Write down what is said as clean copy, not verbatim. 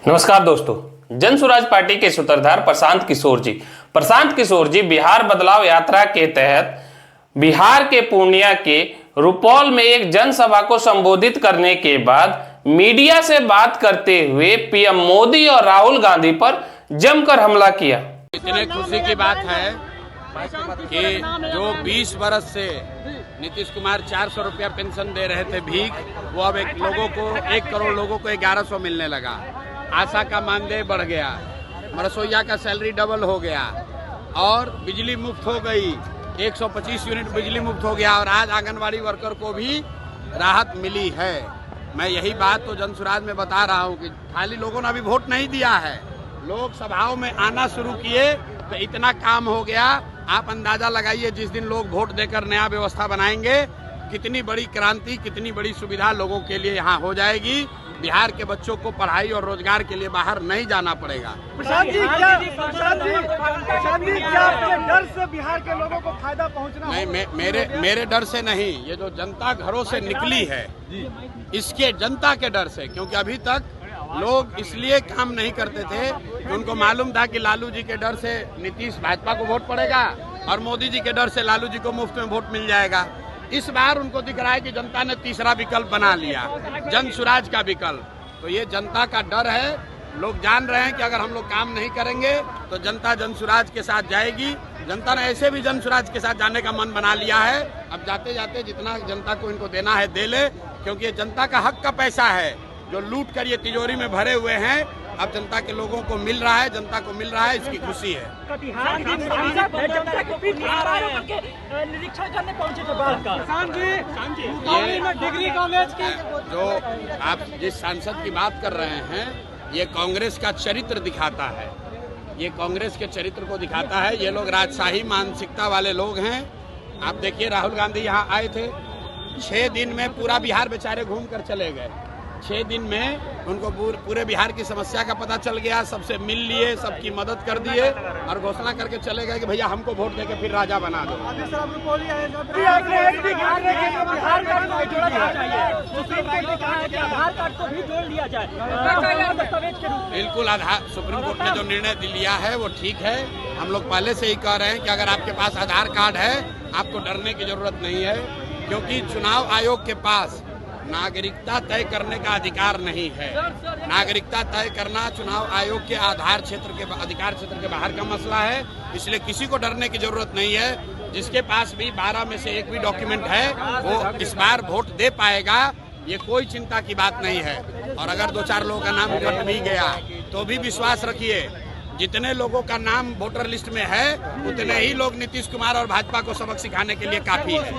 नमस्कार दोस्तों, जन स्वराज पार्टी के सूत्रधार प्रशांत किशोर जी बिहार बदलाव यात्रा के तहत बिहार के पूर्णिया के रुपौल में एक जनसभा को संबोधित करने के बाद मीडिया से बात करते हुए पीएम मोदी और राहुल गांधी पर जमकर हमला किया। इतने खुशी की बात है कि जो 20 बरस से नीतीश कुमार 400 रुपया पेंशन दे रहे थे भीख, वो अब 1 करोड़ लोगों को 1100 मिलने लगा। आशा का मानदेय बढ़ गया, रसोईया का सैलरी डबल हो गया और बिजली मुफ्त हो गई, 125 यूनिट बिजली मुफ्त हो गया और आज आंगनवाड़ी वर्कर को भी राहत मिली है। मैं यही बात तो जन स्वराज में बता रहा हूँ कि खाली लोगों ने अभी वोट नहीं दिया है, लोग सभाओं में आना शुरू किए तो इतना काम हो गया। आप अंदाजा लगाइए, जिस दिन लोग वोट देकर नया व्यवस्था बनाएंगे, कितनी बड़ी क्रांति, कितनी बड़ी सुविधा लोगों के लिए यहाँ हो जाएगी। बिहार के बच्चों को पढ़ाई और रोजगार के लिए बाहर नहीं जाना पड़ेगा। प्रशांत जी, क्या आपके डर से बिहार के लोगों को फायदा पहुंचना? नहीं, मेरे डर से नहीं, ये जो जनता घरों से निकली है इसके जनता के डर से, क्योंकि अभी तक लोग इसलिए काम नहीं करते थे कि उनको मालूम था कि लालू जी के डर से नीतीश भाजपा को वोट पड़ेगा और मोदी जी के डर से लालू जी को मुफ्त में वोट मिल जाएगा। इस बार उनको दिख रहा है कि जनता ने तीसरा विकल्प बना लिया, जन स्वराज का विकल्प। तो ये जनता का डर है, लोग जान रहे हैं कि अगर हम लोग काम नहीं करेंगे तो जनता जन स्वराज के साथ जाएगी। जनता ने ऐसे भी जन स्वराज के साथ जाने का मन बना लिया है। अब जाते जाते जितना जनता को इनको देना है दे ले, क्योंकि ये जनता का हक का पैसा है जो लूट कर ये तिजोरी में भरे हुए हैं। अब जनता के लोगों को मिल रहा है, जनता को मिल रहा है, इसकी खुशी है। डिग्री कॉलेज की जो आप जिस सांसद की बात कर रहे हैं, ये कांग्रेस का चरित्र दिखाता है, ये कांग्रेस के चरित्र को दिखाता है। ये लोग राजशाही मानसिकता वाले लोग हैं। आप देखिए, राहुल गांधी यहाँ आए थे, 6 दिन में पूरा बिहार बेचारे घूम कर चले गए। 6 दिन में उनको पूरे बिहार की समस्या का पता चल गया, सबसे मिल लिए, सबकी मदद कर दिए और घोषणा करके चले गए कि भैया हमको वोट देके फिर राजा बना दो। बिल्कुल, आधार सुप्रीम कोर्ट ने जो निर्णय लिया है वो ठीक है। हम लोग पहले से ही कह रहे हैं कि अगर आपके पास आधार कार्ड है आपको डरने की जरूरत नहीं है, क्योंकि चुनाव आयोग के पास नागरिकता तय करने का अधिकार नहीं है। नागरिकता तय करना चुनाव आयोग के अधिकार क्षेत्र के बाहर का मसला है, इसलिए किसी को डरने की जरूरत नहीं है। जिसके पास भी 12 में से एक भी डॉक्यूमेंट है वो इस बार वोट दे पाएगा, ये कोई चिंता की बात नहीं है। और अगर 2-4 लोगों का नाम कट भी गया तो भी विश्वास रखिए, जितने लोगों का नाम वोटर लिस्ट में है उतने ही लोग नीतीश कुमार और भाजपा को सबक सिखाने के लिए काफी है।